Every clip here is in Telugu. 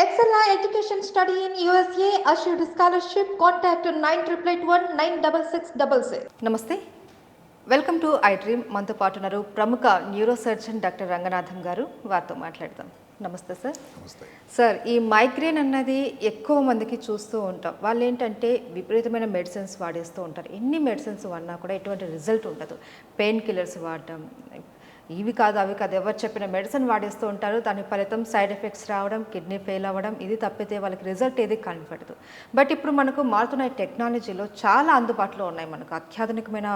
Excella Education Study in USA assured scholarship. Contact 9881 96666. నమస్తే, వెల్కమ్ టు ఐ డ్రీమ్. మనతో పాటు ఉన్నారు ప్రముఖ న్యూరో సర్జన్ డాక్టర్ రంగనాథం గారు. వారితో మాట్లాడదాం. నమస్తే సార్. నమస్తే సార్, ఈ మైగ్రేన్ అన్నది ఎక్కువ మందికి చూస్తూ ఉంటాం. వాళ్ళు ఏంటంటే విపరీతమైన మెడిసిన్స్ వాడేస్తూ ఉంటారు. ఎన్ని మెడిసిన్స్ వాడినా కూడా ఎటువంటి రిజల్ట్ ఉండదు. పెయిన్ కిల్లర్స్ వాడడం, ఇవి కాదు అవి కాదు, ఎవరు చెప్పిన మెడిసిన్ వాడేస్తూ ఉంటారు. దాని ఫలితం సైడ్ ఎఫెక్ట్స్ రావడం, కిడ్నీ ఫెయిల్ అవ్వడం, ఇది తప్పితే వాళ్ళకి రిజల్ట్ ఏది కనపడదు. బట్ ఇప్పుడు మనకు మారుతున్న టెక్నాలజీలో చాలా అందుబాటులో ఉన్నాయి. మనకు అత్యాధునికమైన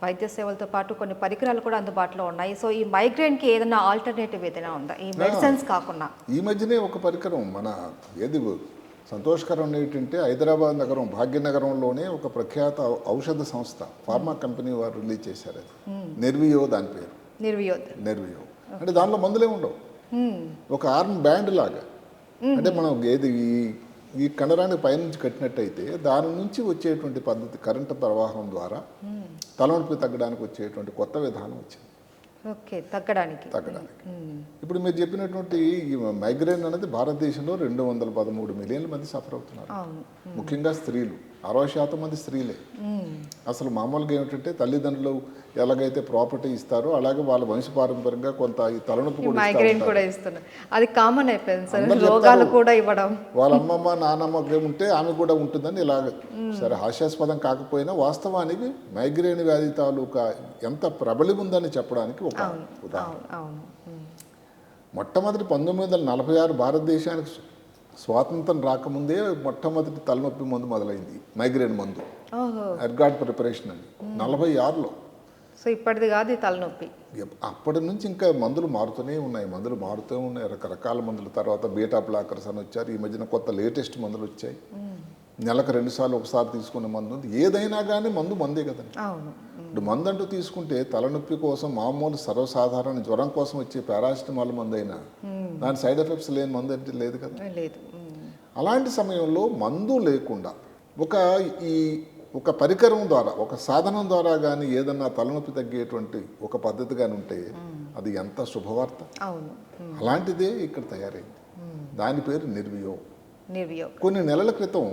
వైద్య సేవలతో పాటు కొన్ని పరికరాలు కూడా అందుబాటులో ఉన్నాయి. సో ఈ మైగ్రేన్కి ఏదైనా ఆల్టర్నేటివ్ ఏదైనా ఉందా ఈ మెడిసిన్స్ కాకుండా? ఈ మధ్యనే ఒక పరికరం మన ఏది సంతోషకరం ఏంటంటే హైదరాబాద్ నగరం భాగ్యనగరంలోనే ఒక ప్రఖ్యాత ఔషధ సంస్థ ఫార్మా కంపెనీ వారు రిలీజ్ చేశారు. అది నిర్వియో, దాని పేరు నిర్వియో. అంటే దానిలో మందులే ఉండవు, ఒక ఆర్మ్ బ్యాండ్ లాగా. అంటే మనం ఏది ఈ కండరాన్ని పైనుంచి కట్టినట్టయితే దాని నుంచి వచ్చేటువంటి పద్ధతి కరెంటు ప్రవాహం ద్వారా తలనొప్పి తగ్గడానికి వచ్చేటువంటి కొత్త విధానం వచ్చింది. ఓకే, తగ్గడానికి. ఇప్పుడు మీరు చెప్పినటువంటి ఈ మైగ్రేన్ అనేది భారతదేశంలో 213 మిలియన్ల మంది సఫర్ అవుతున్నారు. ముఖ్యంగా స్త్రీలు, 60% మంది స్త్రీలే. అసలు మామూలుగా ఏమిటంటే తల్లిదండ్రులు ఎలాగైతే ప్రాపర్టీ ఇస్తారో అలాగే వాళ్ళ వంశపారంపర్యంగా కొంత ఈ తలనొప్పి కూడా ఇస్తున్నారు. అది కామన్ అయిపోయింది సార్. రోగాలు కూడా ఇవ్వడం, వాళ్ళ అమ్మమ్మ నాన్నమ్మ ఉంటే ఆమె కూడా ఉంటుందని ఇలాగ. సరే, హాస్యాస్పదం కాకపోయినా వాస్తవానికి మైగ్రేన్ వ్యాధి తాలూకా ఎంత ప్రబలి ఉందని చెప్పడానికి ఒక ఉదాహరణ. మొట్టమొదటి 1946 భారతదేశానికి స్వాతంత్రం రాకముందే మొట్టమొదటి తలనొప్పి మందు మొదలైంది, మైగ్రేన్ మందు, ఎర్గాడ్ ప్రిపరేషన్ అని 46లో. సో ఇప్పటిది కాదు తలనొప్పి. అప్పటి నుంచి ఇంకా మందులు మారుతూనే ఉన్నాయి, రకరకాల మందులు. తర్వాత బీటా బ్లాకర్స్ అని వచ్చారు. ఈ మధ్యన కొత్త లేటెస్ట్ మందులు వచ్చాయి. నెలకు 2 సార్లు ఒకసారి తీసుకునే మందు ఉంది. ఏదైనా కానీ మందే కదండి. ఇప్పుడు మందు అంటూ తీసుకుంటే తలనొప్పి కోసం మామూలు సర్వసాధారణ జ్వరం కోసం వచ్చే పారాసిటమాల్ మందు అయినా దాని సైడ్ ఎఫెక్ట్స్ లేని మందు అంటే లేదు కదా. అలాంటి సమయంలో మందు లేకుండా ఒక పరికరం ద్వారా, ఒక సాధనం ద్వారా కానీ ఏదన్నా తలనొప్పి తగ్గేటువంటి ఒక పద్ధతి కానీ ఉంటే అది ఎంత శుభవార్త. అలాంటిదే ఇక్కడ తయారైంది. దాని పేరు నిర్వియో. కొన్ని నెలల క్రితం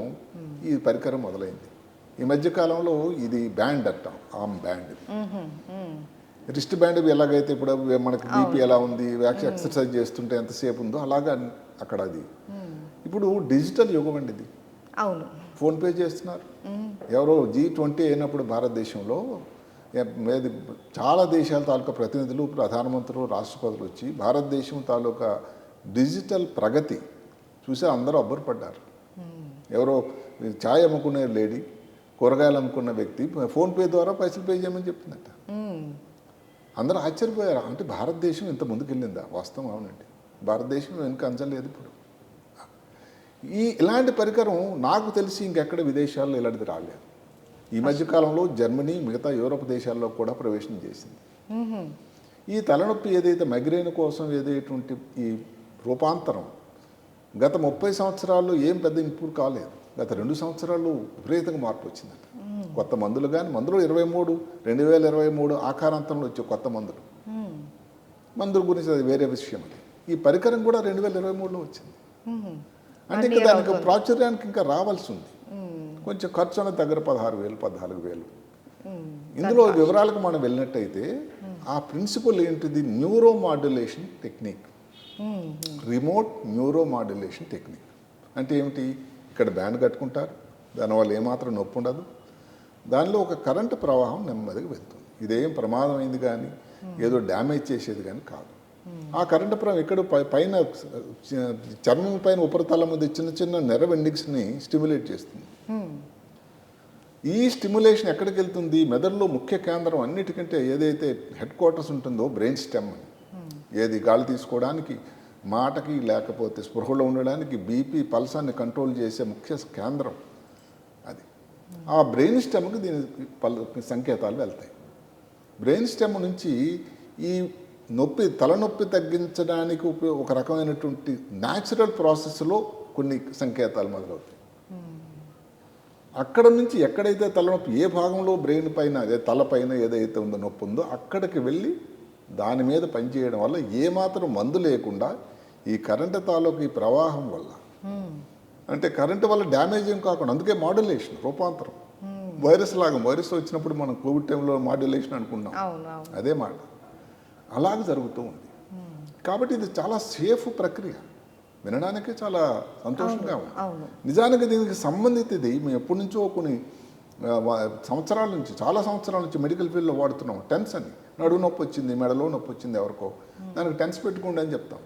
ఈ పరికరం మొదలైంది. ఈ మధ్యకాలంలో ఇది బ్యాండ్ అంటాం, ఆర్మ్ బ్యాండ్. రిస్ట్ బ్యాండ్ ఎలాగైతే ఇప్పుడు మనకి బీపీ ఎలా ఉంది, ఎక్సర్సైజ్ చేస్తుంటే ఎంతసేపు ఉందో అలాగా అక్కడ అది. ఇప్పుడు డిజిటల్ యుగం అండి ఇది. ఫోన్పే చేస్తున్నారు. ఎవరో G20 అయినప్పుడు భారతదేశంలో చాలా దేశాల తాలూకా ప్రతినిధులు, ప్రధానమంత్రులు, రాష్ట్రపతులు వచ్చి భారతదేశం తాలూకా డిజిటల్ ప్రగతి చూసి అందరూ అబ్బురపడ్డారు. ఎవరో ఛాయ్ అమ్ముకునే లేడీ, కూరగాయలు అమ్ముకున్న వ్యక్తి ఫోన్పే ద్వారా పైసలు పే చేయమని చెప్పిందట. అందరూ ఆశ్చర్యపోయారు. అంటే భారతదేశం ఇంత ముందుకెళ్ళిందా? వాస్తవం అవునండి, భారతదేశం వెనుక అంచలేదు. ఇప్పుడు ఇలాంటి పరికరం నాకు తెలిసి ఇంకెక్కడ విదేశాల్లో ఇలాంటిది రాలేదు. ఈ మధ్యకాలంలో జర్మనీ, మిగతా యూరోప్ దేశాల్లో కూడా ప్రవేశం చేసింది. ఈ తలనొప్పి ఏదైతే మైగ్రేన్ కోసం ఏదైతే ఈ రూపాంతరం గత 30 సంవత్సరాల్లో ఏం పెద్ద ఇంప్రూవ్ కాలేదు. గత 2 సంవత్సరాలు విపరీతంగా మార్పు వచ్చిందట. కొత్త మందులు కానీ, మందులు 2023 ఆకారాంతంలో వచ్చే కొత్త మందుల గురించి అది వేరే విషయం. అది ఈ పరికరం కూడా 2023లో వచ్చింది. అంటే ఇంకా దానికి ప్రాచుర్యానికి ఇంకా రావాల్సి ఉంది. కొంచెం ఖర్చు అనేది దగ్గర 16,000-14,000. ఇందులో వివరాలకు మనం వెళ్ళినట్టయితే ఆ ప్రిన్సిపల్ ఏంటిది? Neuro modulation technique, remote neuro modulation technique. అంటే ఏమిటి? ఇక్కడ బ్యాండ్ కట్టుకుంటారు, దానివల్ల ఏమాత్రం నొప్పి ఉండదు, దానిలో ఒక కరెంటు ప్రవాహం నెమ్మదిగా వెళ్తుంది. ఇదేం ప్రమాదమైంది కానీ ఏదో డ్యామేజ్ చేసేది కానీ కాదు. ఆ కరెంటు ప్రవాహం ఇక్కడ పైన చర్మం పైన ఉపరితలం మీద చిన్న చిన్న నెర్వ్ ఎండింగ్స్ని స్టిమ్యులేట్ చేస్తుంది. ఈ స్టిమ్యులేషన్ ఎక్కడికి వెళ్తుంది? మెదడులో ముఖ్య కేంద్రం అన్నిటికంటే ఏదైతే హెడ్ క్వార్టర్స్ ఉంటుందో బ్రెయిన్ స్టెమ్ అని, ఏది గాలి తీసుకోవడానికి, మాటకి, లేకపోతే స్పృహలో ఉండడానికి, బీపీ పల్సాన్ని కంట్రోల్ చేసే ముఖ్య కేంద్రం అది. ఆ బ్రెయిన్ స్టెమ్కి దీని సంకేతాలు వెళ్తాయి. బ్రెయిన్ స్టెమ్ నుంచి ఈ తలనొప్పి తగ్గించడానికి ఒక రకమైనటువంటి న్యాచురల్ ప్రాసెస్లో కొన్ని సంకేతాలు మొదలవుతాయి. అక్కడ నుంచి ఎక్కడైతే తలనొప్పి, ఏ భాగంలో బ్రెయిన్ పైన, అదే తలపైన ఏదైతే ఉందో నొప్పి ఉందో అక్కడికి వెళ్ళి దాని మీద పనిచేయడం వల్ల ఏమాత్రం మందు లేకుండా ఈ కరెంటు తాలూకు ఈ ప్రవాహం వల్ల అంటే కరెంటు వల్ల డ్యామేజ్ ఏం కాకుండా, అందుకే మాడ్యులేషన్, రూపాంతరం. వైరస్ లాగా, వైరస్ వచ్చినప్పుడు మనం కోవిడ్ టైంలో మాడ్యులేషన్ అనుకున్నాం, అదే మాట అలాగే జరుగుతూ ఉంది. కాబట్టి ఇది చాలా సేఫ్ ప్రక్రియ, వినడానికి చాలా సంతోషంగా ఉంది. నిజానికి దీనికి సంబంధిత ఇది మేము ఎప్పటి నుంచో కొన్ని సంవత్సరాల నుంచి, చాలా సంవత్సరాల నుంచి మెడికల్ ఫీల్డ్లో వాడుతున్నాం. టెన్స్ అని, నడువు నొప్పి వచ్చింది, మెడలో నొప్పి వచ్చింది ఎవరికో, దానికి టెన్స్ పెట్టుకోండి అని చెప్తాం.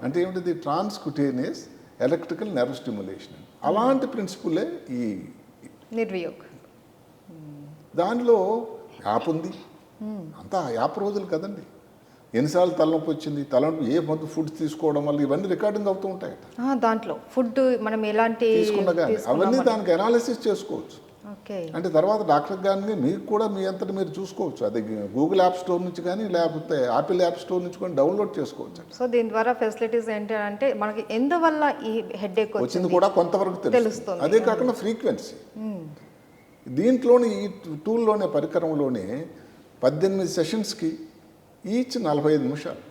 అంటే ఏమిటిది? Transcutaneous electrical nerve stimulation. అలాంటి ప్రిన్సిపులే ఈ నిర్వియోగ్. దానిలో యాప్ ఉంది, అంతా యాప్ రోజులు కదండి. ఎన్నిసార్లు తలనొప్పి వచ్చింది, తలనొప్పి ఏ మందు ఫుడ్ తీసుకోవడం వల్ల ఇవన్నీ రికార్డింగ్ అవుతూ ఉంటాయి. దాంట్లో ఫుడ్ మనం ఎలాంటి తీసుకున్నా కానీ అవన్నీ దానికి అనాలిసిస్ చేసుకోవచ్చు. అంటే తర్వాత డాక్టర్ కానీ మీకు కూడా మీ అంతటి మీరు చూసుకోవచ్చు. అది గూగుల్ యాప్ స్టోర్ నుంచి కానీ లేకపోతే యాపిల్ యాప్ స్టోర్ నుంచి కానీ డౌన్లోడ్ చేసుకోవచ్చు. సో దీని ద్వారా ఫెసిలిటీస్ ఏంటంటే మనకి ఎందువల్ల ఈ హెడేక్ వచ్చింది కూడా కొంతవరకు తెలుస్తుంది. అదే కాకుండా ఫ్రీక్వెన్సీ దీంట్లోని, ఈ టూల్లోనే, పరికరంలోనే 18 సెషన్స్కి ఈచ్ 45 నిమిషాలు,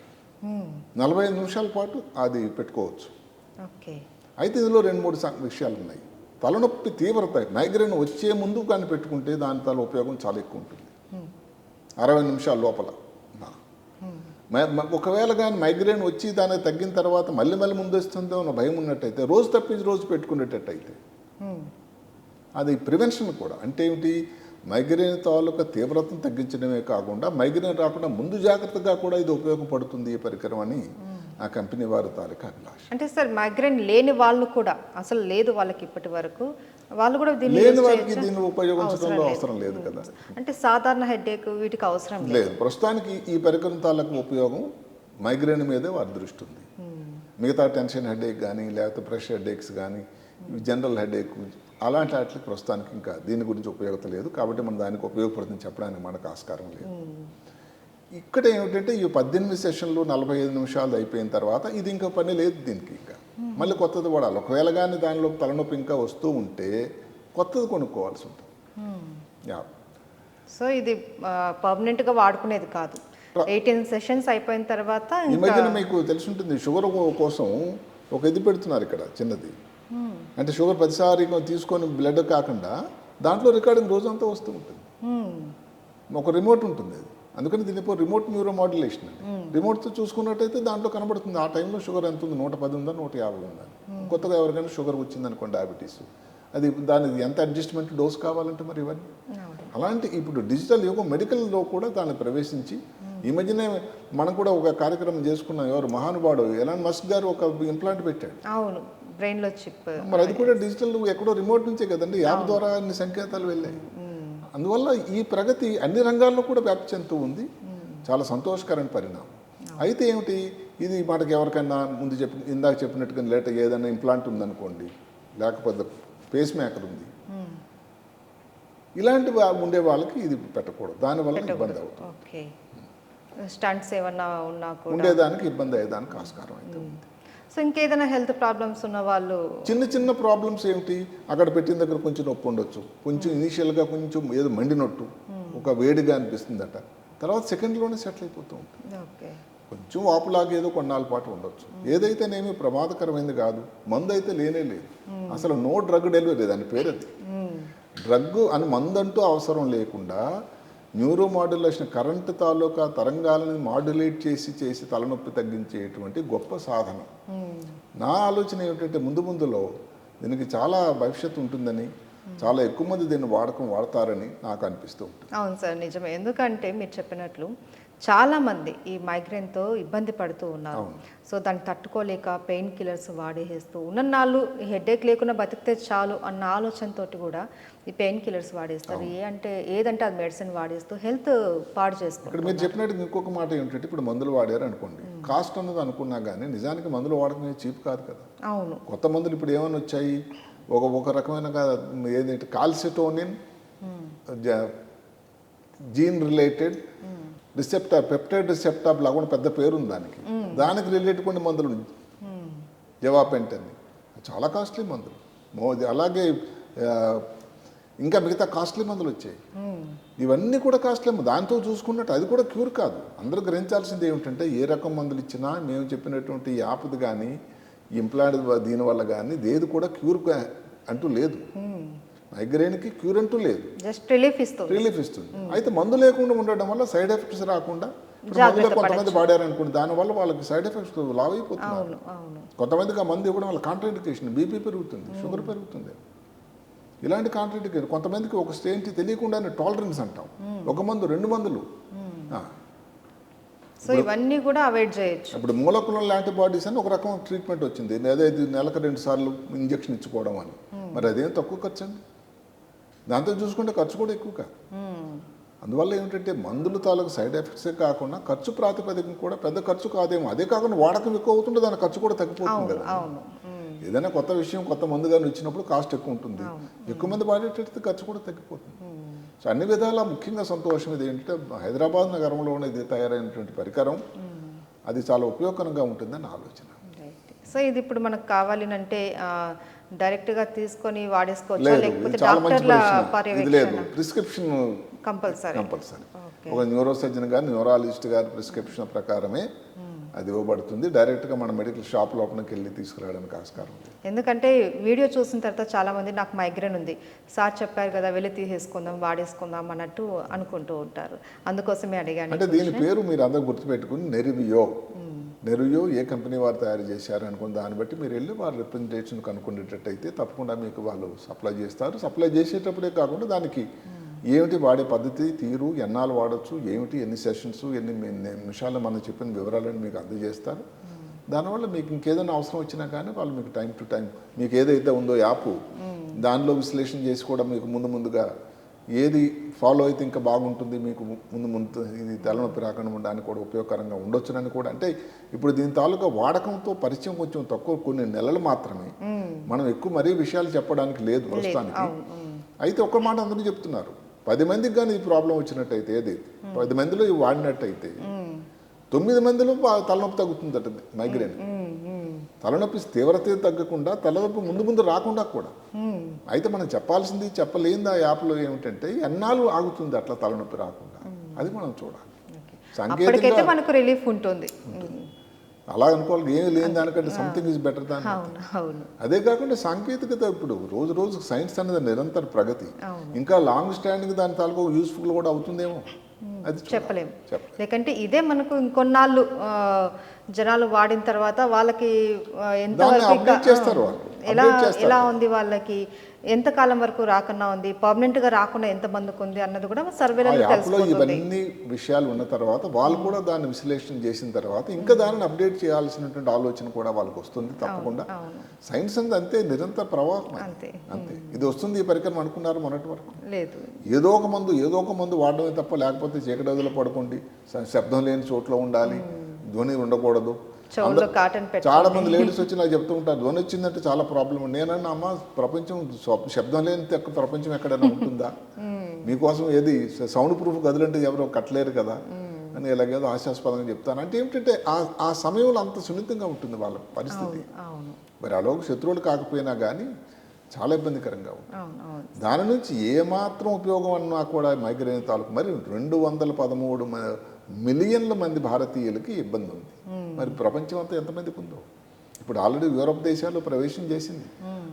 45 నిమిషాల పాటు అది పెట్టుకోవచ్చు. అయితే ఇందులో 2-3 విషయాలు ఉన్నాయి. తలనొప్పి తీవ్రత, మైగ్రేన్ వచ్చే ముందు కానీ పెట్టుకుంటే దాని తల ఉపయోగం చాలా ఎక్కువ ఉంటుంది, 60 నిమిషాల లోపల. ఒకవేళ కానీ మైగ్రేన్ వచ్చి దానికి తగ్గిన తర్వాత మళ్ళీ ముందు వస్తుందో అన్న భయం ఉన్నట్టయితే, రోజు తప్పించి రోజు పెట్టుకునేటట్టయితే అది ప్రివెన్షన్ కూడా. అంటే ఏమిటి? మైగ్రేన్ తాలూకా తీవ్రతను తగ్గించడమే కాకుండా మైగ్రేన్ రాకుండా ముందు జాగ్రత్తగా కూడా ఇది ఉపయోగపడుతుంది ఈ పరికరం అని ఆ కంపెనీ వారి తాలూకా అభిలాష. అంటే సార్ మైగ్రేన్ లేని వాళ్ళు కూడా, అసలు లేదు వాళ్ళకి ఇప్పటి వరకు, వాళ్ళు కూడా లేని వారికి దీన్ని ఉపయోగించడంలో అవసరం లేదు కదా. అంటే సాధారణ హెడేక్ వీటికి అవసరం లేదు. ప్రస్తుతానికి ఈ పరికరం తాలూకా ఉపయోగం మైగ్రేన్ మీదే వారి దృష్టి ఉంది. మిగతా టెన్షన్ హెడేక్ కానీ, లేకపోతే ప్రెషర్ హెడేక్స్ కానీ, జనరల్ హెడేక్ అలాంటి వాటికి ప్రస్తుతానికి ఇంకా దీని గురించి ఉపయోగత లేదు. కాబట్టి మనం దానికి ఉపయోగపడుతుంది చెప్పడానికి మనకు ఆస్కారం లేదు. ఇక్కడ ఏమిటంటే ఈ 18 సెషన్లు 45 నిమిషాలు అయిపోయిన తర్వాత ఇది ఇంకా పని లేదు దీనికి, ఇంకా మళ్ళీ కొత్తది వాడాలి. ఒకవేళ కానీ దానిలో తలనొప్పి ఇంకా వస్తూ ఉంటే కొత్తది కొనుక్కోవాల్సి ఉంటుంది. సో ఇది పర్మనెంట్గా వాడుకునేది కాదు. 18 సెషన్స్ అయిపోయిన తర్వాత ఈ మధ్యన మీకు తెలిసి ఉంటుంది, షుగర్ కోసం ఒక ఇది పెడుతున్నారు ఇక్కడ చిన్నది. అంటే షుగర్ ప్రతిసారి తీసుకొని బ్లడ్ కాకుండా దాంట్లో రికార్డింగ్ రోజంతా వస్తూ ఉంటుంది. ఒక రిమోట్ ఉంటుంది అది, అందుకని దీని రిమోట్ న్యూరో మాడ్యులేషన్ అండి. రిమోట్తో చూసుకున్నట్టయితే దాంట్లో కనబడుతుంది ఆ టైంలో షుగర్ ఎంత ఉంది, 110 ఉందా, 150 ఉందా. కొత్తగా ఎవరికైనా షుగర్ వచ్చింది అనుకోండి, డయాబెటీస్, అది దానికి ఎంత అడ్జస్ట్మెంట్ డోస్ కావాలంటే మరి ఇవన్నీ అలాంటి. ఇప్పుడు డిజిటల్ యుగం మెడికల్లో కూడా దాన్ని ప్రవేశించి ఈ మధ్యనే మనం కూడా ఒక కార్యక్రమం చేసుకున్నాం. ఎవరు మహానుభావుడు ఎలాన్ మస్క్ గారు ఒక ఇంప్లాంట్ పెట్టాడు. అవును, బ్రెయిన్లో చిప్. మరి అది కూడా డిజిటల్ ఎక్కడో రిమోట్ నుంచే కదండి, యాప్ ద్వారా అన్ని సంకేతాలు వెళ్ళాయి. అందువల్ల ఈ ప్రగతి అన్ని రంగాల్లో కూడా వ్యాప్తి చెందుతూ ఉంది. చాలా సంతోషకరమైన పరిణామం. అయితే ఏమిటి, ఇది మనకి ఎవరికైనా ముందు ఇందాక చెప్పినట్టుగా లేట ఏదైనా ఇంప్లాంట్ ఉందనుకోండి, లేకపోతే పేస్ మేకర్ ఉంది, ఇలాంటి ఉండే వాళ్ళకి ఇది పెట్టకూడదు. దానివల్ల ఇబ్బంది అవుతుంది. స్టంట్స్ ఏమన్నా ఉన్నా కూడా ఉండేదానికి ఇబ్బంది అయ్యేదానికి ఆస్కారం అయితే ఉంది. సో ఇంకేదైనా హెల్త్ ప్రాబ్లమ్స్ ఉన్న వాళ్ళు, చిన్న ప్రాబ్లమ్స్ ఏమిటి, అక్కడ పెట్టిన దగ్గర కొంచెం నొప్పి ఉండొచ్చు, కొంచెం ఇనీషియల్గా కొంచెం ఏదో మండినట్టు, ఒక వేడిగా అనిపిస్తుందట, తర్వాత సెకండ్లోనే సెటిల్ అయిపోతూ ఉంటుంది. కొంచెం వాపులాగా ఏదో కొన్నాళ్ళ పాటు ఉండొచ్చు. ఏదైతేనేమి ప్రమాదకరమైంది కాదు, మందు అయితే లేనే లేదు. అసలు నో డ్రగ్ డెలివరీ దాని పేరు. అది డ్రగ్ అని మందంటూ అవసరం లేకుండా న్యూరో మాడ్యులేషన్, కరెంటు తాలూకా తరంగాలను మాడ్యులేట్ చేసి తలనొప్పి తగ్గించేటువంటి గొప్ప సాధనం. నా ఆలోచన ఏమిటంటే ముందులో దీనికి చాలా భవిష్యత్తు ఉంటుందని, చాలా ఎక్కువ మంది దీన్ని వాడతారని నాకు అనిపిస్తూ ఉంటుంది. అవును సార్, నిజమే. ఎందుకంటే మీరు చెప్పినట్లు చాలామంది ఈ మైగ్రేన్తో ఇబ్బంది పడుతూ ఉన్నారు. సో దాన్ని తట్టుకోలేక పెయిన్ కిల్లర్స్ వాడేస్తూ ఉన్నన్నాళ్ళు హెడేక్ లేకుండా బతికితే చాలు అన్న ఆలోచనతోటి కూడా ఈ పెయిన్ కిల్లర్స్ వాడేస్తారు. ఏదంటే అది మెడిసిన్ వాడేస్తూ హెల్త్ పాడు చేస్తారు. ఇక్కడ మీరు చెప్పినట్టు ఇంకొక మాట ఏంటంటే, ఇప్పుడు మందులు వాడారు అనుకోండి, కాస్ట్ అన్నది అనుకున్నా కానీ నిజానికి మందులు వాడకం చీప్ కాదు కదా. అవును, కొత్త మందులు ఇప్పుడు ఏమైనా వచ్చాయి, ఒక రకమైన ఏదంటే calcitonin gene related receptor, peptide receptor లాగా పెద్ద పేరు ఉంది దానికి రిలేటెడ్ కొన్ని మందులు ఉంది. జవాపెంటని చాలా కాస్ట్లీ మందులు. అలాగే ఇంకా మిగతా కాస్ట్లీ మందులు వచ్చాయి. ఇవన్నీ కూడా కాస్ట్లీ. దాంతో చూసుకున్నట్టు అది కూడా క్యూర్ కాదు. అందరూ గ్రహించాల్సింది ఏమిటంటే, ఏ రకం మందులు ఇచ్చినా మేము చెప్పినటువంటి యాప్ది కానీ ఇంప్లాంట్ దీనివల్ల కానీ ఏది కూడా క్యూర్ అంటూ లేదు. మైగ్రేన్కి క్యూర్ అంటూ లేదు, జస్ట్ రిలీఫ్ ఇస్తుంది. అయితే మందు లేకుండా ఉండడం వల్ల సైడ్ ఎఫెక్ట్స్ రాకుండా, ఇప్పుడు మందులో కొంతమంది వాడారనుకోండి, దానివల్ల వాళ్ళకి సైడ్ ఎఫెక్ట్స్ లావ్ అయిపోతున్నారు. కొంతమందికి ఆ మందు ఇవ్వడం వల్ల కాంట్రాఇండికేషన్, బీపీ పెరుగుతుంది, షుగర్ పెరుగుతుంది, ఇలాంటి కాంట్రాఇండికేషన్. కొంతమందికి ఒక స్టేజ్ తెలియకుండానే టాలరెన్స్ అంటాం, ఒక మందు 2 మందులు. సో ఇవన్నీ కూడా అవాయిడ్ చేయొచ్చు. ఇప్పుడు మూలకులం యాంటీబాడీస్ అని ఒక రకం ట్రీట్మెంట్ వచ్చింది, అదే నెలకు 2 సార్లు ఇంజక్షన్ ఇచ్చుకోవడం అని. మరి అదేం తక్కువ ఖర్చు అండి, దాంతో చూసుకుంటే ఖర్చు కూడా ఎక్కువ కాదు. అందువల్ల ఏమిటంటే మందులు తాలూకు సైడ్ ఎఫెక్ట్సే కాకుండా ఖర్చు ప్రాతిపదికన కూడా పెద్ద ఖర్చు కాదేమో. అదే కాకుండా వాడకం ఎక్కువ అవుతుంటే దాని ఖర్చు కూడా తగ్గిపోతుంది కదా. ఏదైనా కొత్త విషయం, కొత్త మందు కానీ వచ్చినప్పుడు కాస్ట్ ఎక్కువ ఉంటుంది, ఎక్కువ మంది వాడేటట్టు ఖర్చు కూడా తగ్గిపోతుంది. సో అన్ని విధాలా ముఖ్యంగా సంతోషం ఇది ఏంటంటే హైదరాబాద్ నగరంలోనే ఇది తయారైనటువంటి పరికరం, అది చాలా ఉపయోగకరంగా ఉంటుందని ఆలోచన. సో ఇది ఇప్పుడు మనకు కావాలంటే డైరెక్ట్గా తీసుకొని వాడేసుకోవచ్చా, లేకపోతే డాక్టర్ల పర్యవేక్షణ? Prescription compulsory. ఒక న్యూరో సర్జన్ గారు, న్యూరాలజిస్ట్ గారి ప్రిస్క్రిప్షన్ ప్రకారమే అది ఇవ్వబడుతుంది. డైరెక్ట్గా మన మెడికల్ షాప్ లోపలికి వెళ్ళి తీసుకురావడానికి ఆస్కారం ఉంది. ఎందుకంటే వీడియో చూసిన తర్వాత చాలామంది నాకు మైగ్రేన్ ఉంది, సార్ చెప్పారు కదా వెళ్ళి తీసేసుకుందాం, వాడేసుకుందాం అన్నట్టు అనుకుంటూ ఉంటారు. అందుకోసమే అడిగాను. అంటే దీని పేరు మీరు అందరూ గుర్తుపెట్టుకుని నెరుయో ఏ కంపెనీ వారు తయారు చేశారు అనుకుని దాన్ని బట్టి మీరు వెళ్ళి వారి రిప్రజెంటేషన్ కనుక్కునేటట్టయితే తప్పకుండా మీకు వాళ్ళు సప్లై చేస్తారు. సప్లై చేసేటప్పుడే కాకుండా దానికి ఏమిటి వాడే పద్ధతి, తీరు, ఎన్నాళ్ళు వాడచ్చు, ఏమిటి, ఎన్ని సెషన్స్, ఎన్ని నిమిషాలు మనం చెప్పిన వివరాలను మీకు అందజేస్తారు. దానివల్ల మీకు ఇంకేదైనా అవసరం వచ్చినా కానీ వాళ్ళు మీకు టైం టు టైం మీకు ఏదైతే ఉందో యాప్, దానిలో విశ్లేషణ చేసి కూడా మీకు ముందుగా ఏది ఫాలో అయితే ఇంకా బాగుంటుంది, మీకు ముందు ఇది తలనొప్పి రాకుండా ఉండడానికి కూడా ఉపయోగకరంగా ఉండొచ్చునని కూడా. అంటే ఇప్పుడు దీని తాలూకా వాడకంతో పరిచయం కొంచెం తక్కువ, కొన్ని నెలలు మాత్రమే, మనం ఎక్కువ మరీ విషయాలు చెప్పడానికి లేదు ప్రస్తుతానికి. అయితే ఒక్క మాట అందరూ చెప్తున్నారు, 10 మందికి కానీ ఈ ప్రాబ్లం వచ్చినట్టయితే, ఏది 10 మందిలో ఇవి వాడినట్టయితే 9 మందిలో తలనొప్పి తగ్గుతుందట. మైగ్రేన్ తలనొప్పి తీవ్రత తగ్గకుండా, తలనొప్పి ముందు రాకుండా కూడా. అయితే మనం చెప్పాల్సింది చెప్పలేనిది ఆ యాప్లో ఏమిటంటే ఎన్నాళ్ళు ఆగుతుంది అట్లా తలనొప్పి రాకుండా, అది మనం చూడాలి. సాంకేతికంగా మనకు రిలీఫ్ ఉంటుంది. అలా అనుకోవాలి, ఏమి లేని దానికంటే సంథింగ్ ఈజ్ బెటర్ దాన్. అదే కాకుండా సాంకేతికత ఇప్పుడు రోజు సైన్స్ అనేది నిరంతర ప్రగతి, ఇంకా లాంగ్ స్టాండింగ్ దాని తాలూకు యూస్ఫుల్ కూడా అవుతుందేమో, అది చెప్పలేము. లేకంటే ఇదే మనకు ఇంకొన్నాళ్ళు జనాలు వాడిన తర్వాత వాళ్ళకి ఎలా ఉంది, వాళ్ళకి ఎంతకాలం వరకు రాకుండా ఉంది, పర్మనెంట్గా రాకుండా ఎంతమందికి ఉంది అన్నది కూడా సర్వేలో తెలుసుకుంటుంది. ఇవన్నీ విషయాలు ఉన్న తర్వాత వాళ్ళు కూడా దాన్ని విశ్లేషణ చేసిన తర్వాత ఇంకా దానిని అప్డేట్ చేయాల్సినటువంటి ఆలోచన కూడా వాళ్ళకి వస్తుంది తప్పకుండా. సైన్స్ అంతా అంతే, నిరంతర ప్రవాహం అంతే. ఇది వస్తుంది ఈ పరికరం అనుకున్నారు మొన్నటి వరకు లేదు. ఏదో ఒక మందు వాడడమే తప్ప, లేకపోతే చీకటి గదిలో పడుకోండి, శబ్దం లేని చోట్ల ఉండాలి, ధ్వని ఉండకూడదు. చాలా మంది లేడీస్ వచ్చి నాకు చెప్తూ ఉంటారు, ధ్వని వచ్చిందంటే చాలా ప్రాబ్లం. నేనన్నా అమ్మ, ప్రపంచం శబ్దం లేని ప్రపంచం ఎక్కడైనా ఉంటుందా? మీకోసం ఏది సౌండ్ ప్రూఫ్ గదులంటే ఎవరో కట్టలేరు కదా అని ఎలాగేదో ఆశాస్పదంగా చెప్తాను. అంటే ఏమిటంటే ఆ సమయంలో అంత సున్నితంగా ఉంటుంది వాళ్ళ పరిస్థితి. మరి అలోక శత్రువులు కాకపోయినా కానీ చాలా ఇబ్బందికరంగా ఉంటుంది. దాని నుంచి ఏమాత్రం ఉపయోగం అన్నా కూడా మైగ్రేన్ తాలూకు మరి 213 మిలియన్ల మంది భారతీయులకి ఇబ్బంది ఉంది. మరి ప్రపంచం అంతా ఎంతమందికి ఉందో. ఇప్పుడు ఆల్రెడీ యూరోప్ దేశాల్లో ప్రవేశం చేసింది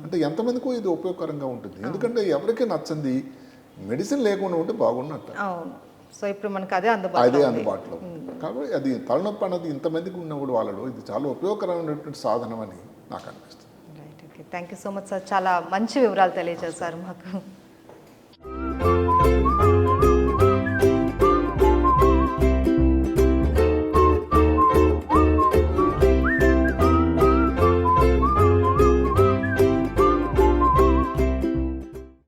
అంటే ఎంతమందికో ఇది ఉపయోగకరంగా ఉంటుంది. ఎందుకంటే ఎవరికి నచ్చంది మెడిసిన్ లేకుండా ఉంటే బాగున్నట్టు. సో ఇప్పుడు మనకు అదే అందుబాటులో కాబట్టి అది తలనొప్పి అన్నది ఇంతమందికి ఉన్నప్పుడు వాళ్ళలో ఇది చాలా ఉపయోగకరమైనటువంటి సాధనం అని నాకు అనిపిస్తుంది. Thank you so much sir, చాలా మంచి వివరాలు తెలియజేశారు మాకు.